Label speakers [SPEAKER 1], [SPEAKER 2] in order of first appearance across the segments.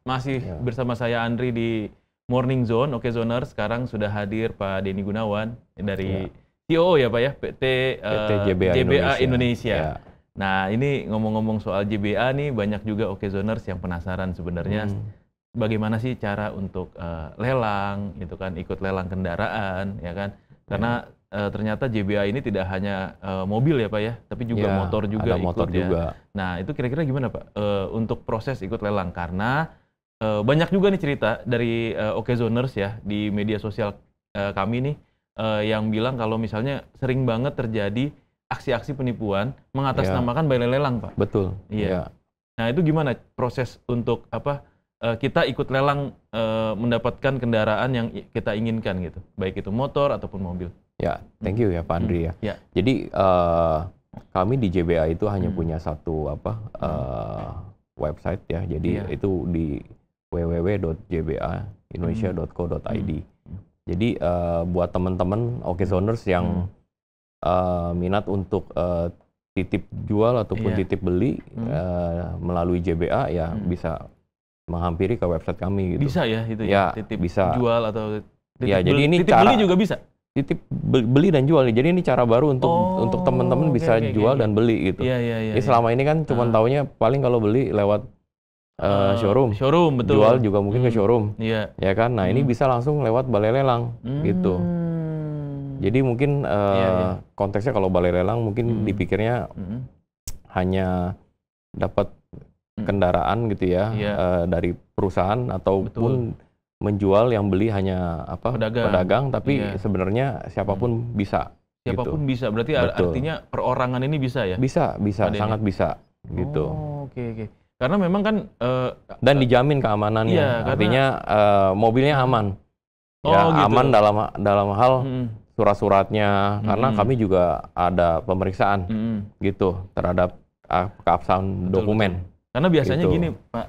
[SPEAKER 1] masih bersama saya Andri di Morning Zone. Oke Zoners, sekarang sudah hadir Pak Denny Gunawan dari CEO ya Pak ya, PT JBA Indonesia. Ya. Nah ini ngomong-ngomong soal JBA nih, banyak juga Oke Zoners yang penasaran sebenarnya bagaimana sih cara untuk lelang, gitu kan, ikut lelang kendaraan, ya kan? Karena ternyata JBA ini tidak hanya mobil ya Pak ya, tapi juga motor juga
[SPEAKER 2] ada
[SPEAKER 1] ikut
[SPEAKER 2] motor
[SPEAKER 1] ya.
[SPEAKER 2] juga.
[SPEAKER 1] Nah itu kira-kira gimana Pak untuk proses ikut lelang? Karena banyak juga nih cerita dari Oke Zoners ya di media sosial kami nih yang bilang kalau misalnya sering banget terjadi aksi-aksi penipuan mengatasnamakan balai lelang Pak.
[SPEAKER 2] Betul.
[SPEAKER 1] Iya. Nah itu gimana proses untuk kita ikut lelang mendapatkan kendaraan yang kita inginkan gitu, baik itu motor ataupun mobil.
[SPEAKER 2] Ya, thank you ya Pak Andri ya. Jadi kami di JBA itu hanya punya satu website ya. Jadi itu di www.jbaindonesia.co.id. Jadi buat teman-teman Oke Zoners yang minat untuk titip jual ataupun titip beli melalui JBA ya bisa menghampiri ke website kami gitu.
[SPEAKER 1] Bisa ya itu ya, titip
[SPEAKER 2] bisa.
[SPEAKER 1] Jual atau titip
[SPEAKER 2] jadi ini
[SPEAKER 1] titip beli juga bisa.
[SPEAKER 2] Titip beli dan jual. Jadi ini cara baru untuk teman-teman bisa jual dan beli gitu. Jadi selama ini kan cuma taunya paling kalau beli lewat showroom.
[SPEAKER 1] Showroom betul.
[SPEAKER 2] Jual juga mungkin ke showroom. Iya. Ya kan? Nah, ini bisa langsung lewat balai lelang gitu. Jadi mungkin konteksnya kalau balai lelang mungkin dipikirnya hanya dapat kendaraan gitu ya dari perusahaan ataupun menjual, yang beli hanya pedagang tapi sebenarnya siapapun bisa.
[SPEAKER 1] Siapapun bisa. Berarti artinya perorangan ini bisa ya?
[SPEAKER 2] Bisa, sangat bisa gitu.
[SPEAKER 1] Oke. Karena memang kan
[SPEAKER 2] dan dijamin keamanannya. Artinya mobilnya aman. Gitu. Aman dalam hal surat-suratnya, karena kami juga ada pemeriksaan gitu terhadap keabsahan dokumen.
[SPEAKER 1] Betul. Karena biasanya gini Pak,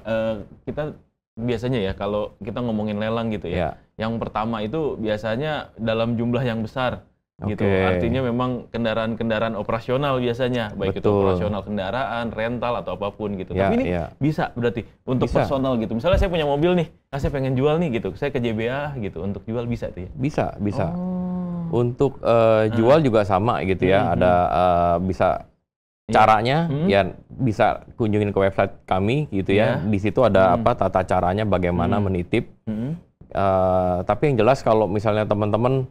[SPEAKER 1] kita biasanya ya kalau kita ngomongin lelang gitu ya, yang pertama itu biasanya dalam jumlah yang besar gitu. Artinya memang kendaraan-kendaraan operasional biasanya, baik itu operasional kendaraan, rental atau apapun gitu. Tapi ini bisa berarti untuk personal gitu. Misalnya saya punya mobil nih, saya pengen jual nih gitu, saya ke JBA gitu untuk jual bisa tuh ya?
[SPEAKER 2] Bisa. Untuk jual juga sama gitu ya, ada bisa. Caranya ya bisa kunjungin ke website kami gitu ya. Di situ ada tata caranya bagaimana menitip. Tapi yang jelas kalau misalnya teman-teman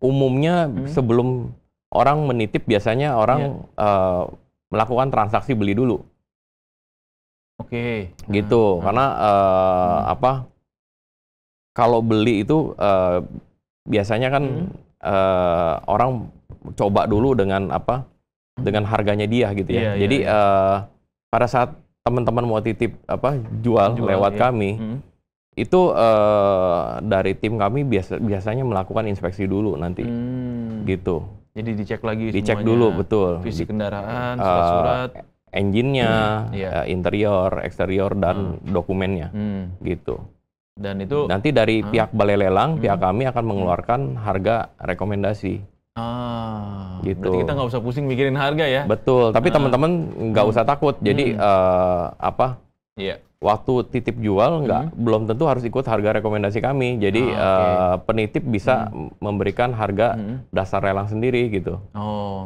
[SPEAKER 2] umumnya sebelum orang menitip biasanya orang melakukan transaksi beli dulu. Gitu. Karena kalau beli itu biasanya kan orang coba dulu dengan dengan harganya dia gitu ya. Jadi pada saat teman-teman mau titip jual lewat kami, itu dari tim kami biasanya melakukan inspeksi dulu nanti. Gitu.
[SPEAKER 1] Jadi dicek lagi
[SPEAKER 2] dicek
[SPEAKER 1] semuanya,
[SPEAKER 2] dulu betul.
[SPEAKER 1] Fisik kendaraan, surat-surat,
[SPEAKER 2] engine-nya, interior, eksterior dan dokumennya. Gitu.
[SPEAKER 1] Dan itu
[SPEAKER 2] nanti dari pihak balai lelang, pihak kami akan mengeluarkan harga rekomendasi.
[SPEAKER 1] Gitu. Berarti kita nggak usah pusing mikirin harga ya?
[SPEAKER 2] Betul, tapi teman-teman nggak usah takut. Jadi waktu titip jual belum tentu harus ikut harga rekomendasi kami. Jadi penitip bisa memberikan harga dasar lelang sendiri gitu.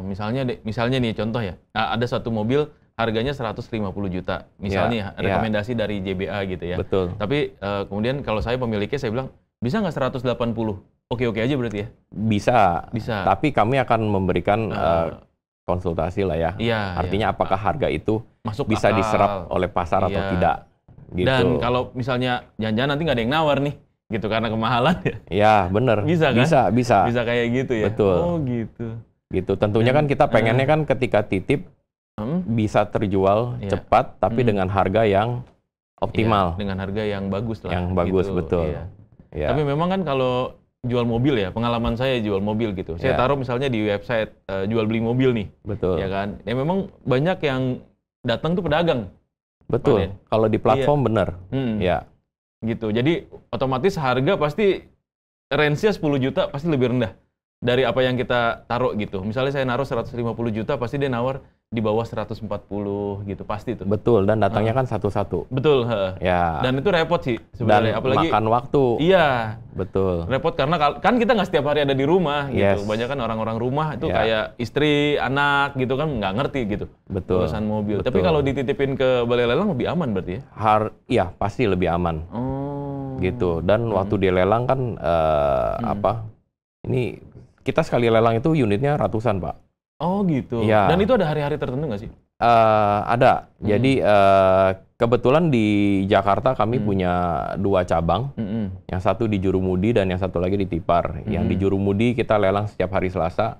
[SPEAKER 1] Misalnya nih contoh ya, ada satu mobil harganya 150 juta, misalnya rekomendasi dari JBA gitu ya.
[SPEAKER 2] Betul.
[SPEAKER 1] Tapi kemudian kalau saya pemiliknya, saya bilang bisa nggak 180? Oke aja berarti ya?
[SPEAKER 2] Bisa. Tapi kami akan memberikan konsultasi lah ya. Artinya apakah harga itu
[SPEAKER 1] masuk
[SPEAKER 2] bisa
[SPEAKER 1] akal,
[SPEAKER 2] diserap oleh pasar atau tidak. Gitu.
[SPEAKER 1] Dan kalau misalnya jangan-jangan nanti nggak ada yang nawar nih, gitu karena kemahalan ya?
[SPEAKER 2] Ya benar.
[SPEAKER 1] Bisa kan?
[SPEAKER 2] Bisa.
[SPEAKER 1] Bisa kayak gitu ya?
[SPEAKER 2] Betul. Gitu. Tentunya kan kita pengennya kan ketika titip bisa terjual cepat, tapi dengan harga yang optimal.
[SPEAKER 1] Dengan harga yang bagus lah.
[SPEAKER 2] Yang bagus, gitu. Betul.
[SPEAKER 1] Tapi memang kan kalau jual mobil ya, pengalaman saya jual mobil gitu. Saya taruh misalnya di website jual beli mobil nih.
[SPEAKER 2] Betul.
[SPEAKER 1] Ya kan? Ya memang banyak yang datang tuh pedagang.
[SPEAKER 2] Betul. Kalau di platform benar.
[SPEAKER 1] Gitu. Jadi otomatis harga pasti range-nya 10 juta pasti lebih rendah dari apa yang kita taruh gitu. Misalnya saya naruh 150 juta, pasti dia nawar di bawah 140 gitu pasti tuh.
[SPEAKER 2] Betul, dan datangnya kan satu-satu.
[SPEAKER 1] Betul,
[SPEAKER 2] ya.
[SPEAKER 1] Dan itu repot sih sebenarnya,
[SPEAKER 2] apalagi makan waktu.
[SPEAKER 1] Iya.
[SPEAKER 2] Betul.
[SPEAKER 1] Repot karena kan kita nggak setiap hari ada di rumah gitu. Banyak kan orang-orang rumah itu kayak istri, anak gitu kan nggak ngerti gitu.
[SPEAKER 2] Betul.
[SPEAKER 1] Urusan mobil. Betul. Tapi kalau dititipin ke balai lelang lebih aman berarti ya?
[SPEAKER 2] Iya, pasti lebih aman. Gitu. Dan waktu dia lelang kan ini kita sekali lelang itu unitnya ratusan, Pak.
[SPEAKER 1] Oh gitu.
[SPEAKER 2] Ya.
[SPEAKER 1] Dan itu ada hari-hari tertentu nggak sih?
[SPEAKER 2] Ada. Jadi kebetulan di Jakarta kami punya 2 cabang. Yang satu di Jurumudi dan yang satu lagi di Tipar. Yang di Jurumudi kita lelang setiap hari Selasa.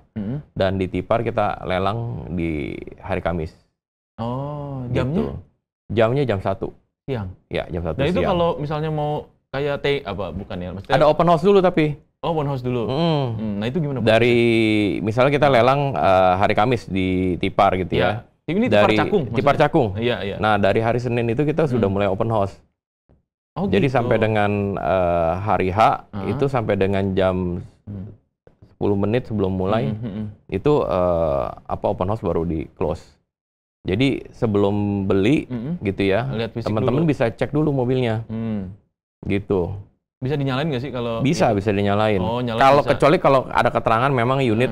[SPEAKER 2] Dan di Tipar kita lelang di hari Kamis.
[SPEAKER 1] Oh, jamnya?
[SPEAKER 2] Gitu. Jamnya jam 1.
[SPEAKER 1] Siang?
[SPEAKER 2] Ya, jam 1
[SPEAKER 1] siang. Nah itu
[SPEAKER 2] siang.
[SPEAKER 1] kalau misalnya mau kayak bukan ya? Maksudnya...
[SPEAKER 2] Ada open house dulu tapi.
[SPEAKER 1] Oh, open house dulu. Nah itu gimana?
[SPEAKER 2] Dari misalnya kita lelang hari Kamis di Tipar gitu ya.
[SPEAKER 1] Ini Tipar Cakung.
[SPEAKER 2] Tipar Cakung.
[SPEAKER 1] Iya.
[SPEAKER 2] Nah dari hari Senin itu kita sudah mulai open house.
[SPEAKER 1] Oh,
[SPEAKER 2] jadi
[SPEAKER 1] gitu.
[SPEAKER 2] sampai dengan hari H itu sampai dengan jam 10 menit sebelum mulai itu open house baru di close. Jadi sebelum beli gitu ya, teman-teman bisa cek dulu mobilnya. Gitu.
[SPEAKER 1] Bisa dinyalain nggak sih kalau?
[SPEAKER 2] Bisa dinyalain.
[SPEAKER 1] Oh,
[SPEAKER 2] kecuali kalau ada keterangan memang unit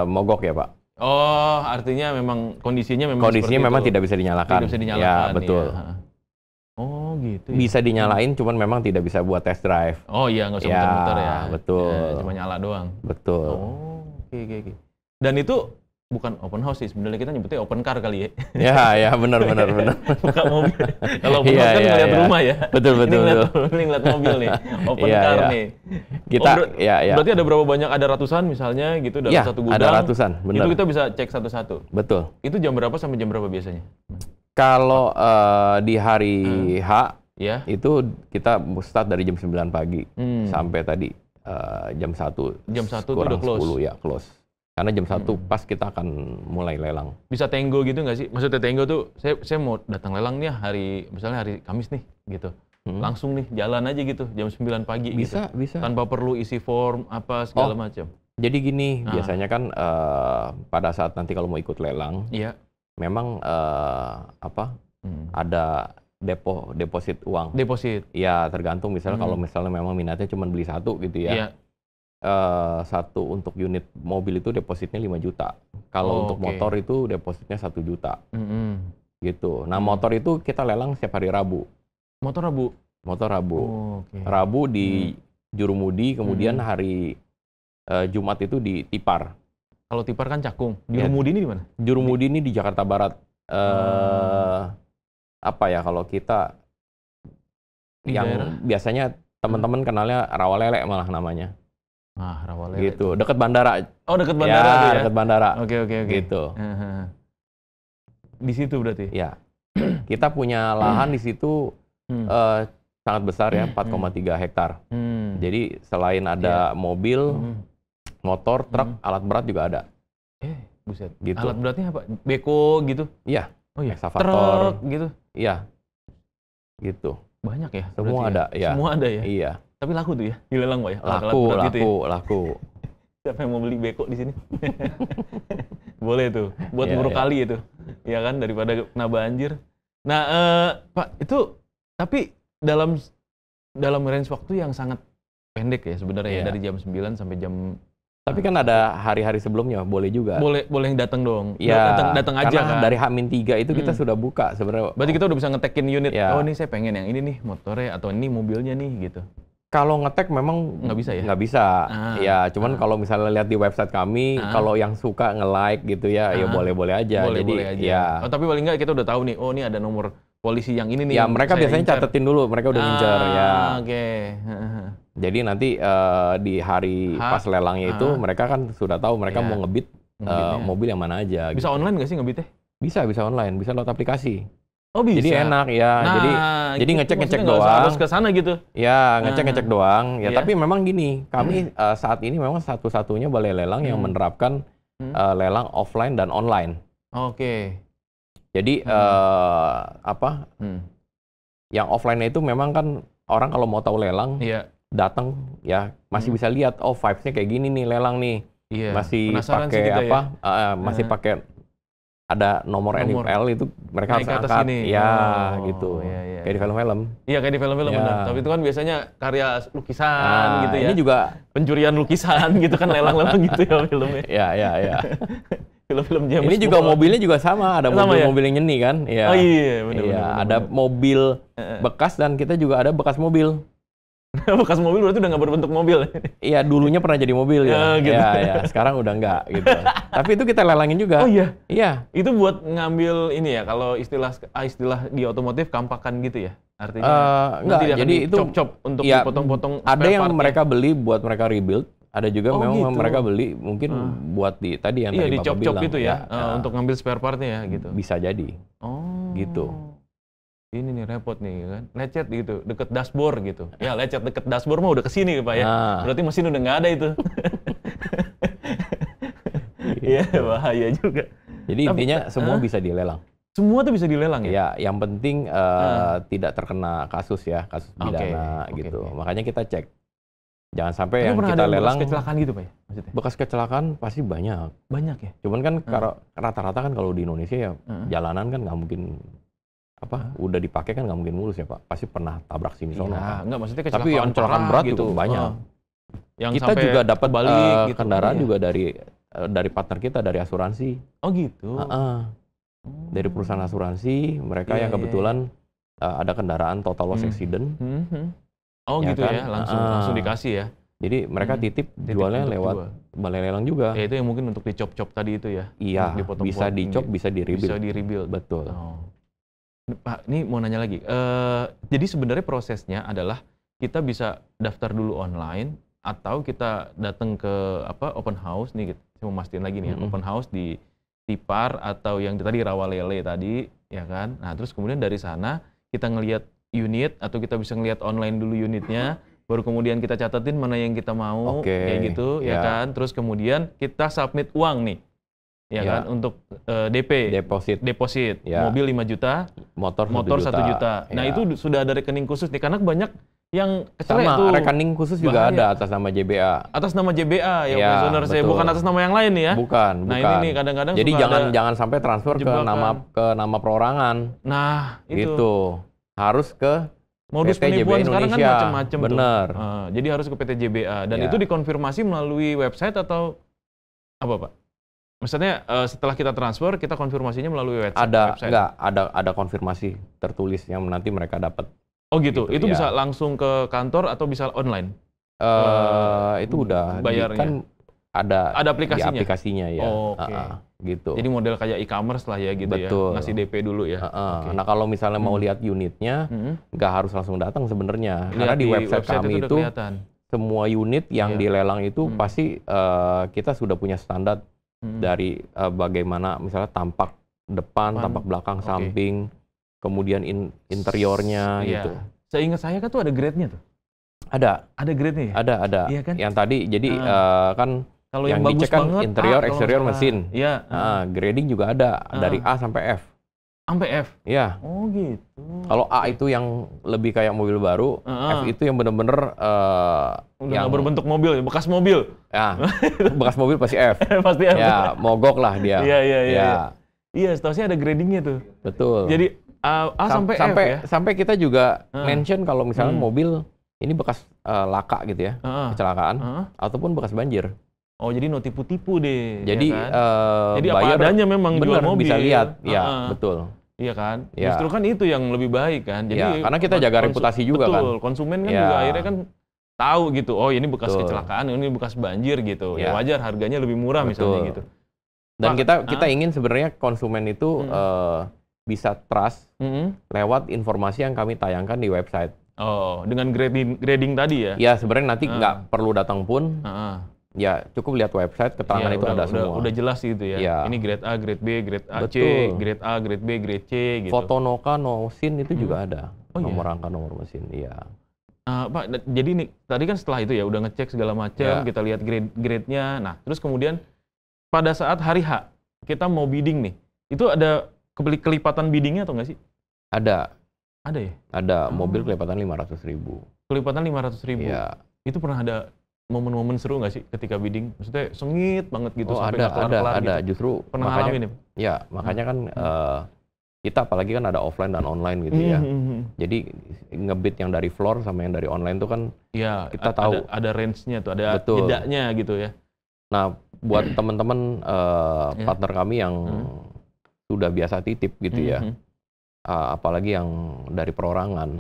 [SPEAKER 2] mogok ya, Pak.
[SPEAKER 1] Oh, artinya memang kondisinya
[SPEAKER 2] memang tidak bisa dinyalakan.
[SPEAKER 1] Tidak bisa dinyalakan.
[SPEAKER 2] Ya, betul.
[SPEAKER 1] Ya. Oh, gitu.
[SPEAKER 2] Bisa dinyalain, cuman memang tidak bisa buat test drive.
[SPEAKER 1] Oh iya, nggak usah muter-muter ya.
[SPEAKER 2] Betul.
[SPEAKER 1] Ya, cuma nyala doang.
[SPEAKER 2] Betul.
[SPEAKER 1] Oh, oke. Dan itu bukan open house sih, sebenarnya kita nyebutnya open car kali
[SPEAKER 2] ya. Ya, benar.
[SPEAKER 1] Buka mobil. Kalau open house kan ngeliat rumah ya.
[SPEAKER 2] Betul.
[SPEAKER 1] Ini ngeliat mobil nih, open car nih.
[SPEAKER 2] Kita,
[SPEAKER 1] berarti ada berapa banyak? Ada ratusan misalnya gitu dalam satu gudang.
[SPEAKER 2] Ada ratusan, benar.
[SPEAKER 1] Itu kita bisa cek satu-satu.
[SPEAKER 2] Betul.
[SPEAKER 1] Itu jam berapa sampai jam berapa biasanya?
[SPEAKER 2] Kalau di hari H, itu kita start dari jam 9 pagi sampai tadi jam 1.
[SPEAKER 1] Jam 1 itu udah close?
[SPEAKER 2] 10 ya, close. Karena jam 1 pas kita akan mulai lelang.
[SPEAKER 1] Bisa tenggo gitu nggak sih? Maksudnya tenggo tuh, saya mau datang lelang nih misalnya hari Kamis nih, gitu. Langsung nih, jalan aja gitu, jam 9 pagi
[SPEAKER 2] bisa,
[SPEAKER 1] gitu.
[SPEAKER 2] Bisa.
[SPEAKER 1] Tanpa perlu isi form, segala macam.
[SPEAKER 2] Jadi gini, biasanya kan pada saat nanti kalau mau ikut lelang, memang ada deposit uang.
[SPEAKER 1] Deposit?
[SPEAKER 2] Ya, tergantung misalnya kalau misalnya memang minatnya cuma beli satu gitu ya. Satu untuk unit mobil itu depositnya 5 juta. Kalau untuk motor itu depositnya 1 juta. Gitu. Nah, motor itu kita lelang setiap hari Rabu.
[SPEAKER 1] Motor Rabu?
[SPEAKER 2] Motor Rabu. Rabu di Jurumudi, kemudian hari Jumat itu di Tipar.
[SPEAKER 1] Kalau Tipar kan Cakung. Jurumudi ini di mana?
[SPEAKER 2] Jurumudi ini di Jakarta Barat. Kalau kita yang biasanya teman-teman kenalnya Rawalele malah namanya.
[SPEAKER 1] Rawalele.
[SPEAKER 2] Gitu, dekat bandara.
[SPEAKER 1] Oh, dekat bandara tuh ya?
[SPEAKER 2] Dekat bandara.
[SPEAKER 1] Oke.
[SPEAKER 2] Gitu.
[SPEAKER 1] Di situ berarti?
[SPEAKER 2] Ya. Kita punya lahan di situ sangat besar ya, 4,3 hektar. Jadi selain ada mobil, motor, truk, alat berat juga ada.
[SPEAKER 1] Buset.
[SPEAKER 2] Gitu.
[SPEAKER 1] Alat beratnya apa? Beko gitu?
[SPEAKER 2] Iya.
[SPEAKER 1] Oh iya.
[SPEAKER 2] Excavator.
[SPEAKER 1] Truk gitu?
[SPEAKER 2] Iya. Gitu.
[SPEAKER 1] Banyak ya?
[SPEAKER 2] Semua ada ya.
[SPEAKER 1] Semua ada ya?
[SPEAKER 2] Iya.
[SPEAKER 1] Tapi laku tuh ya, dilelang Pak ya?
[SPEAKER 2] Laku.
[SPEAKER 1] Siapa yang mau beli beko di sini? Boleh tuh, buat nguruk kali itu. Ya kan, daripada kena banjir. Nah, Pak, itu tapi dalam range waktu yang sangat pendek ya sebenarnya ya, dari jam 9 sampai jam...
[SPEAKER 2] Tapi kan ada hari-hari sebelumnya, boleh juga.
[SPEAKER 1] Boleh datang dong.
[SPEAKER 2] Ya,
[SPEAKER 1] datang aja kan.
[SPEAKER 2] Dari H-3 itu kita sudah buka sebenarnya.
[SPEAKER 1] Berarti kita udah bisa ngetekin unit. Oh, ini saya pengen yang ini nih motornya atau ini mobilnya nih gitu.
[SPEAKER 2] Kalau ngetek memang
[SPEAKER 1] nggak bisa ya?
[SPEAKER 2] Nggak bisa. Ya, cuman kalau misalnya lihat di website kami, kalau yang suka nge-like gitu ya, ya boleh-boleh aja.
[SPEAKER 1] Boleh aja. Ya. Oh, tapi paling nggak kita udah tahu nih, oh ini ada nomor polisi yang ini nih.
[SPEAKER 2] Ya, mereka biasanya catetin dulu, mereka udah ngincer ya.
[SPEAKER 1] Oke.
[SPEAKER 2] Jadi nanti di hari pas lelangnya itu, mereka kan sudah tahu mereka mau ngebit mobil yang mana aja.
[SPEAKER 1] Bisa online nggak sih ngebitnya?
[SPEAKER 2] Bisa online, bisa lewat aplikasi.
[SPEAKER 1] Oh bisa.
[SPEAKER 2] Jadi enak ya. Jadi ngecek doang.
[SPEAKER 1] Harus ke sana gitu.
[SPEAKER 2] Ya, ngecek doang. Ya, tapi memang gini, kami saat ini memang satu-satunya balai lelang yang menerapkan lelang offline dan online.
[SPEAKER 1] Oke.
[SPEAKER 2] Jadi yang offline itu memang kan orang kalau mau tahu lelang datang ya masih bisa lihat vibes-nya kayak gini nih lelang nih. Masih pakai masih pakai ada nomor NIL itu mereka harus angkat. Ya, gitu. Kayak di film-film.
[SPEAKER 1] Iya, kayak di film-film benar. Tapi itu kan biasanya karya lukisan gitu ya.
[SPEAKER 2] Ini juga
[SPEAKER 1] pencurian lukisan gitu kan, lelang-lelang gitu ya filmnya.
[SPEAKER 2] Iya.
[SPEAKER 1] Film-film James
[SPEAKER 2] Ini juga mobilnya juga sama, ada mobil-mobil yang nyeni kan. Ya.
[SPEAKER 1] Oh iya, benar.
[SPEAKER 2] Ada mobil bekas dan kita juga ada bekas mobil.
[SPEAKER 1] Bekas mobil berarti udah nggak berbentuk mobil.
[SPEAKER 2] Iya, dulunya pernah jadi mobil ya.
[SPEAKER 1] Gitu.
[SPEAKER 2] Ya, sekarang udah nggak gitu. Tapi itu kita lelangin juga.
[SPEAKER 1] Oh iya?
[SPEAKER 2] Iya.
[SPEAKER 1] Itu buat ngambil ini ya, kalau istilah di otomotif kampakan gitu ya? Artinya
[SPEAKER 2] enggak, jadi itu
[SPEAKER 1] cop-cop untuk dipotong-potong.
[SPEAKER 2] Ada yang mereka beli buat mereka rebuild, ada juga memang gitu. Mereka beli mungkin buat tadi yang tadi Bapak bilang. Iya, di
[SPEAKER 1] cop-cop itu ya, untuk ngambil spare part-nya ya gitu.
[SPEAKER 2] Bisa jadi. Gitu.
[SPEAKER 1] Ini nih repot nih kan, lecet gitu, deket dashboard gitu. Ya lecet deket dashboard mah udah kesini Pak ya. Berarti mesin udah nggak ada itu. Iya, bahaya juga.
[SPEAKER 2] Jadi intinya semua bisa dilelang.
[SPEAKER 1] Semua tuh bisa dilelang ya?
[SPEAKER 2] Ya, yang penting tidak terkena kasus pidana gitu. Makanya kita cek. Jangan sampai yang kita lelang.
[SPEAKER 1] Bekas kecelakaan gitu Pak ya? Maksudnya?
[SPEAKER 2] Bekas kecelakaan pasti banyak.
[SPEAKER 1] Banyak ya?
[SPEAKER 2] Cuman kan rata-rata kan kalau di Indonesia ya jalanan kan nggak mungkin udah dipakai kan nggak mungkin mulus ya Pak, pasti pernah tabrak sini sono.
[SPEAKER 1] Enggak, maksudnya
[SPEAKER 2] kecelakaan. Tapi yang kecelakaan berat gitu banyak. Yang kita juga dapat gitu, kendaraan juga dari partner kita, dari asuransi.
[SPEAKER 1] Oh gitu.
[SPEAKER 2] Dari perusahaan asuransi, mereka yang kebetulan ada kendaraan total loss accident.
[SPEAKER 1] Oh ya gitu kan? Ya, langsung dikasih ya.
[SPEAKER 2] Jadi mereka titip jualnya lewat balai lelang juga.
[SPEAKER 1] Ya itu yang mungkin untuk dicop-cop tadi itu ya.
[SPEAKER 2] Iya, bisa dicop, bisa di-rebuild.
[SPEAKER 1] Bisa di-rebuild.
[SPEAKER 2] Betul.
[SPEAKER 1] Pak, ini mau nanya lagi. Jadi sebenarnya prosesnya adalah kita bisa daftar dulu online atau kita datang ke open house nih. Saya mau mastiin lagi nih ya, open house di Tipar atau yang tadi Rawalele tadi, ya kan? Nah terus kemudian dari sana kita ngelihat unit atau kita bisa ngelihat online dulu unitnya, baru kemudian kita catatin mana yang kita mau, kayak gitu, ya kan? Terus kemudian kita submit uang nih. Ya kan, untuk DP, deposit, mobil 5 juta, motor 1 juta. Nah itu sudah ada rekening khusus nih, karena banyak yang
[SPEAKER 2] sama tuh. Rekening khusus juga ada atas nama JBA.
[SPEAKER 1] Atas nama JBA ya, benar saya, bukan atas nama yang lain nih ya.
[SPEAKER 2] Bukan.
[SPEAKER 1] Nah ini nih kadang-kadang.
[SPEAKER 2] Jadi jangan sampai transfer ke nama perorangan.
[SPEAKER 1] Nah itu.
[SPEAKER 2] Gitu. Harus ke
[SPEAKER 1] modus
[SPEAKER 2] PT
[SPEAKER 1] penipuan
[SPEAKER 2] JBA
[SPEAKER 1] sekarang kan
[SPEAKER 2] Indonesia.
[SPEAKER 1] macam-macam.
[SPEAKER 2] Benar.
[SPEAKER 1] Jadi harus ke PT JBA dan itu dikonfirmasi melalui website atau apa Pak? Maksudnya setelah kita transfer, kita konfirmasinya melalui website?
[SPEAKER 2] Ada konfirmasi tertulis yang nanti mereka dapat.
[SPEAKER 1] Oh gitu, itu bisa langsung ke kantor atau bisa online?
[SPEAKER 2] Itu udah
[SPEAKER 1] bayarnya.
[SPEAKER 2] Kan ada
[SPEAKER 1] aplikasinya?
[SPEAKER 2] Di aplikasinya ya. Gitu.
[SPEAKER 1] Jadi model kayak e-commerce lah ya gitu.
[SPEAKER 2] Betul.
[SPEAKER 1] Ya, ngasih DP dulu ya.
[SPEAKER 2] Nah kalau misalnya mau lihat unitnya, nggak harus langsung datang sebenarnya. Karena di website kami itu semua unit yang dilelang itu pasti kita sudah punya standar. Dari bagaimana misalnya tampak depan, tampak belakang, samping, kemudian interiornya gitu.
[SPEAKER 1] Seingat saya kan tuh ada grade-nya tuh.
[SPEAKER 2] Ada
[SPEAKER 1] grade-nya ya?
[SPEAKER 2] Ada.
[SPEAKER 1] Iya kan?
[SPEAKER 2] Yang tadi jadi kan
[SPEAKER 1] kalau
[SPEAKER 2] yang
[SPEAKER 1] bagus
[SPEAKER 2] dicek kan
[SPEAKER 1] banget,
[SPEAKER 2] interior, eksterior, mesin.
[SPEAKER 1] Iya.
[SPEAKER 2] Grading juga ada dari A sampai F.
[SPEAKER 1] Sampai F?
[SPEAKER 2] Iya.
[SPEAKER 1] Oh gitu.
[SPEAKER 2] Kalau A itu yang lebih kayak mobil baru, F itu yang bener-bener
[SPEAKER 1] yang berbentuk mobil, bekas mobil.
[SPEAKER 2] Ya, bekas mobil pasti F.
[SPEAKER 1] Pasti F.
[SPEAKER 2] Ya, mogok lah dia.
[SPEAKER 1] Iya. Iya, setahu saya ada gradingnya tuh.
[SPEAKER 2] Betul.
[SPEAKER 1] Jadi A sampai F ya?
[SPEAKER 2] Sampai kita juga mention kalau misalnya mobil ini bekas laka gitu ya, kecelakaan, ataupun bekas banjir.
[SPEAKER 1] Oh jadi no tipu-tipu deh.
[SPEAKER 2] Jadi
[SPEAKER 1] ya kan? Jadi apa adanya memang
[SPEAKER 2] bener,
[SPEAKER 1] jual mobil.
[SPEAKER 2] Bisa lihat, ya betul.
[SPEAKER 1] Iya kan? Justru kan itu yang lebih baik kan. Jadi
[SPEAKER 2] karena kita jaga reputasi juga kan.
[SPEAKER 1] Betul, konsumen kan juga akhirnya kan tahu gitu. Oh ini bekas kecelakaan, ini bekas banjir gitu. Ya wajar harganya lebih murah misalnya gitu.
[SPEAKER 2] Dan kita ingin sebenarnya konsumen itu bisa trust lewat informasi yang kami tayangkan di website.
[SPEAKER 1] Oh, dengan grading tadi ya?
[SPEAKER 2] Ya sebenarnya nanti nggak perlu datang pun. Ya cukup lihat website, keterangan itu ada semua.
[SPEAKER 1] Udah jelas gitu ya. Ini grade A, grade B, grade A, C, grade A, grade B, grade C gitu.
[SPEAKER 2] Foto Noka, Nosin itu juga ada. Nomor rangka, nomor mesin, iya.
[SPEAKER 1] Pak, jadi nih tadi kan setelah itu ya udah ngecek segala macam, kita lihat grade-nya. Nah, terus kemudian pada saat hari H kita mau bidding nih, itu ada kelipatan biddingnya atau nggak sih?
[SPEAKER 2] Ada.
[SPEAKER 1] Ada ya?
[SPEAKER 2] Ada mobil kelipatan 500.000.
[SPEAKER 1] Kelipatan 500.000.
[SPEAKER 2] Iya.
[SPEAKER 1] Itu pernah ada momen-momen seru nggak sih ketika bidding? Maksudnya sengit banget gitu sampai nggak
[SPEAKER 2] kelar-kelar
[SPEAKER 1] gitu.
[SPEAKER 2] Justru
[SPEAKER 1] pernah ngalamin ya?
[SPEAKER 2] Ya, makanya kan kita apalagi kan ada offline dan online gitu ya. Jadi ngebid yang dari floor sama yang dari online tuh kan
[SPEAKER 1] ya,
[SPEAKER 2] kita tahu
[SPEAKER 1] ada range-nya tuh, ada jedanya gitu ya.
[SPEAKER 2] Nah, buat teman-teman partner kami yang sudah biasa titip gitu ya, apalagi yang dari perorangan,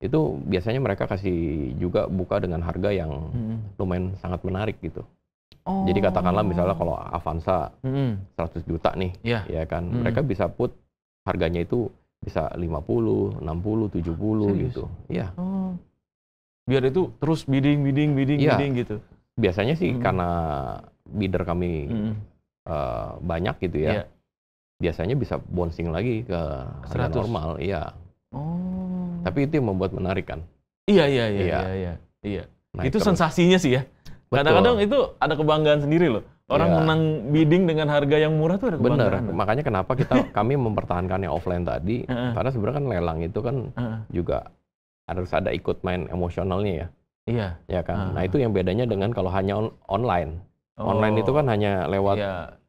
[SPEAKER 2] itu biasanya mereka kasih juga buka dengan harga yang lumayan sangat menarik gitu. Jadi katakanlah misalnya kalau Avanza 100 juta nih, ya kan, mereka bisa put harganya itu bisa 50, 60, 70 gitu. Iya.
[SPEAKER 1] Biar itu terus bidding gitu.
[SPEAKER 2] Biasanya sih karena bidder kami banyak gitu ya. Biasanya bisa bouncing lagi ke harga normal, iya. Tapi itu yang membuat menarik kan.
[SPEAKER 1] Iya. Nah, itu sensasinya sih ya. Kadang-kadang itu ada kebanggaan sendiri loh. Orang menang bidding dengan harga yang murah tuh ada kebanggaan.
[SPEAKER 2] Bener, makanya kenapa kami mempertahankan yang offline tadi, karena sebenarnya kan lelang itu kan juga harus ada ikut main emosionalnya ya.
[SPEAKER 1] Iya.
[SPEAKER 2] Ya kan. Nah itu yang bedanya dengan kalau hanya online. Online itu kan hanya lewat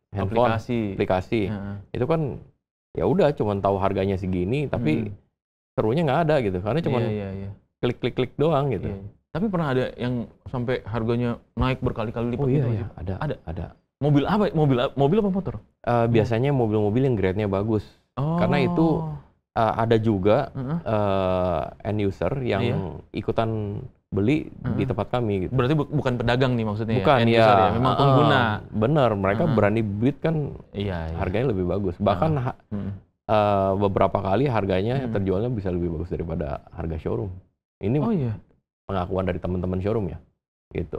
[SPEAKER 2] handphone, aplikasi. Itu kan ya udah cuman tahu harganya segini, tapi serunya nggak ada gitu, karena cuman klik doang gitu.
[SPEAKER 1] Tapi pernah ada yang sampai harganya naik berkali-kali lipat gitu?
[SPEAKER 2] Iya, ada.
[SPEAKER 1] Mobil apa? Mobil apa motor?
[SPEAKER 2] Biasanya mobil-mobil yang grade-nya bagus. Karena itu ada juga end user yang ikutan beli di tempat kami gitu.
[SPEAKER 1] Berarti bukan pedagang nih maksudnya?
[SPEAKER 2] Bukan,
[SPEAKER 1] end user ya, memang pengguna.
[SPEAKER 2] Bener, mereka berani bid kan harganya lebih bagus. Bahkan beberapa kali harganya terjualnya bisa lebih bagus daripada harga showroom. Ini pengakuan dari teman-teman showroom ya, gitu.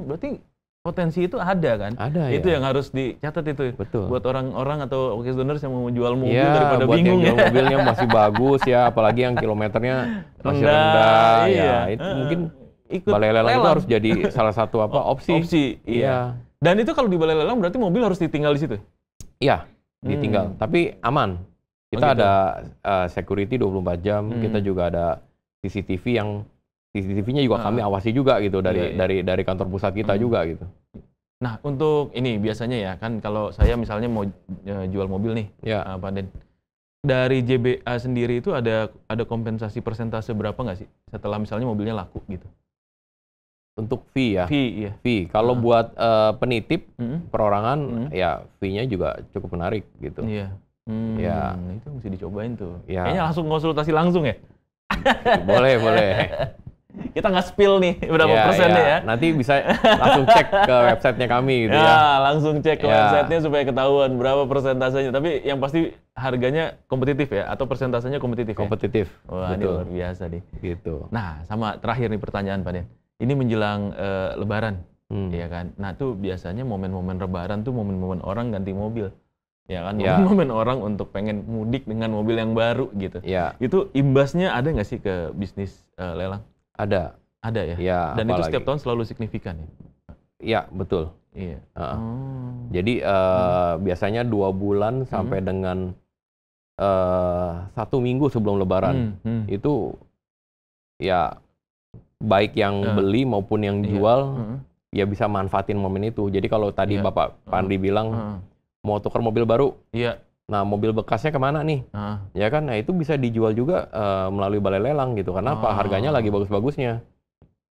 [SPEAKER 1] Berarti potensi itu ada kan?
[SPEAKER 2] Ada.
[SPEAKER 1] Itu yang harus dicatat itu.
[SPEAKER 2] Betul.
[SPEAKER 1] Buat orang-orang atau occasioners yang mau jual mobil daripada
[SPEAKER 2] buat
[SPEAKER 1] bingung
[SPEAKER 2] yang jual mobilnya masih bagus ya, apalagi yang kilometernya masih rendah ya. Itu mungkin balai lelang itu harus jadi salah satu opsi.
[SPEAKER 1] Iya. Dan itu kalau di balai lelang berarti mobil harus ditinggal di situ?
[SPEAKER 2] Iya, ditinggal. Tapi aman. Kita ada security 24 jam. Kita juga ada CCTV-nya juga kami awasi juga gitu dari kantor pusat kita juga gitu.
[SPEAKER 1] Nah, untuk ini biasanya ya kan kalau saya misalnya mau jual mobil nih, Pak Den. Dari JBA sendiri itu ada kompensasi persentase berapa nggak sih setelah misalnya mobilnya laku gitu?
[SPEAKER 2] Untuk fee ya?
[SPEAKER 1] Fee.
[SPEAKER 2] Kalau buat penitip perorangan ya fee-nya juga cukup menarik gitu.
[SPEAKER 1] Iya. Itu mesti dicobain tuh.
[SPEAKER 2] Ya.
[SPEAKER 1] Kayaknya langsung konsultasi langsung ya?
[SPEAKER 2] Boleh.
[SPEAKER 1] Kita nggak spill nih berapa persennya ya.
[SPEAKER 2] Nanti bisa langsung cek ke websitenya kami gitu ya.
[SPEAKER 1] Langsung cek ke websitenya supaya ketahuan berapa persentasenya. Tapi yang pasti harganya kompetitif ya atau persentasenya kompetitif ya?
[SPEAKER 2] Kompetitif.
[SPEAKER 1] Wah, ini luar biasa nih.
[SPEAKER 2] Gitu.
[SPEAKER 1] Nah, sama terakhir nih pertanyaan Pak Den. Ini menjelang Lebaran, ya kan? Nah, tuh biasanya momen-momen Lebaran tuh momen-momen orang ganti mobil. Ya kan, momen orang untuk pengen mudik dengan mobil yang baru gitu. Itu imbasnya ada nggak sih ke bisnis lelang?
[SPEAKER 2] Ada
[SPEAKER 1] ya. Dan apalagi itu setiap tahun selalu signifikan ya?
[SPEAKER 2] Iya, betul.
[SPEAKER 1] Iya.
[SPEAKER 2] Jadi biasanya 2 bulan sampai dengan 1 minggu sebelum Lebaran itu ya baik yang beli maupun yang jual ya bisa manfaatin momen itu. Jadi kalau tadi Bapak Pandri bilang mau tukar mobil baru, nah mobil bekasnya kemana nih? Ya kan, nah itu bisa dijual juga melalui balai lelang gitu. Karena apa? Harganya lagi bagus-bagusnya.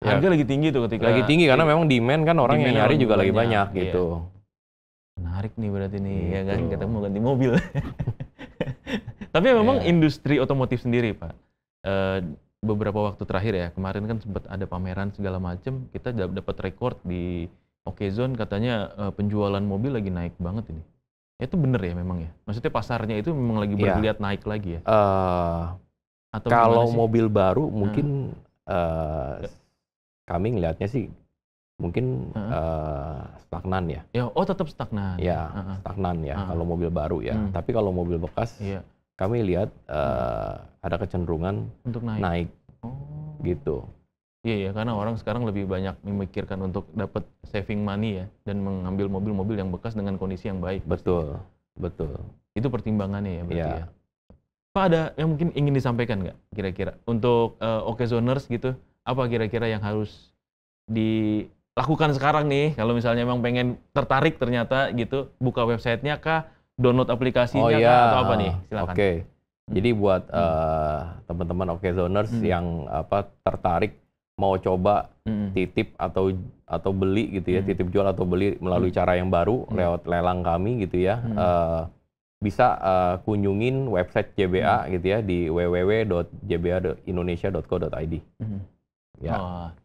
[SPEAKER 1] Harga lagi tinggi tuh ketika.
[SPEAKER 2] Lagi tinggi karena memang demand kan orang yang nyari juga lagi banyak gitu.
[SPEAKER 1] Menarik nih berarti nih, ya kan? Kita mau ganti mobil. Tapi memang industri otomotif sendiri, Pak. Beberapa waktu terakhir ya, kemarin kan sempat ada pameran segala macam. Kita dapat record di Okezone katanya penjualan mobil lagi naik banget ini. Itu bener ya memang ya? Maksudnya pasarnya itu memang lagi bergeliat naik lagi ya?
[SPEAKER 2] Atau kalau mobil baru mungkin kami ngelihatnya sih mungkin stagnan ya.
[SPEAKER 1] Tetap stagnan.
[SPEAKER 2] Stagnan ya kalau mobil baru ya. Tapi kalau mobil bekas kami lihat ada kecenderungan untuk naik. Gitu.
[SPEAKER 1] Iya, karena orang sekarang lebih banyak memikirkan untuk dapat saving money ya dan mengambil mobil-mobil yang bekas dengan kondisi yang baik.
[SPEAKER 2] Betul.
[SPEAKER 1] Itu pertimbangannya ya berarti ya. Pak, ada yang mungkin ingin disampaikan nggak kira-kira untuk Okezoners gitu? Apa kira-kira yang harus dilakukan sekarang nih, kalau misalnya emang pengen tertarik ternyata gitu, buka websitenya kah, download aplikasinya kah, atau apa nih? Silakan.
[SPEAKER 2] Oke. Jadi buat teman-teman Okezoners yang tertarik mau coba titip atau beli gitu ya, titip jual atau beli melalui cara yang baru lewat lelang kami gitu ya, bisa kunjungin website JBA gitu ya di www.jba.indonesia.co.id. Ya,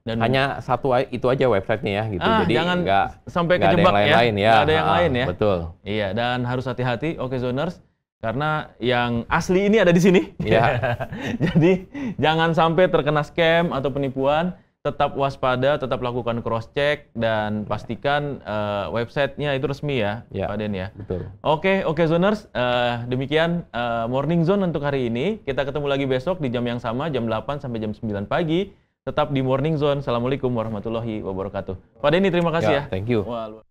[SPEAKER 2] dan hanya satu itu aja websitenya ya gitu. Jadi
[SPEAKER 1] jangan sampai kejebak ya.
[SPEAKER 2] Lain ya.
[SPEAKER 1] Nggak ada yang lain ya.
[SPEAKER 2] Betul.
[SPEAKER 1] Iya, dan harus hati-hati Okezoners karena yang asli ini ada di sini.
[SPEAKER 2] Ya.
[SPEAKER 1] Jadi jangan sampai terkena scam atau penipuan. Tetap waspada, tetap lakukan cross check dan pastikan websitenya itu resmi ya, Pak Den ya.
[SPEAKER 2] Betul.
[SPEAKER 1] Oke, Okezoners, demikian Morning Zone untuk hari ini. Kita ketemu lagi besok di jam yang sama, jam 8 sampai jam 9 pagi. Tetap di Morning Zone. Assalamualaikum warahmatullahi wabarakatuh. Pak Denny, terima kasih ya.
[SPEAKER 2] Thank you.
[SPEAKER 1] Wah,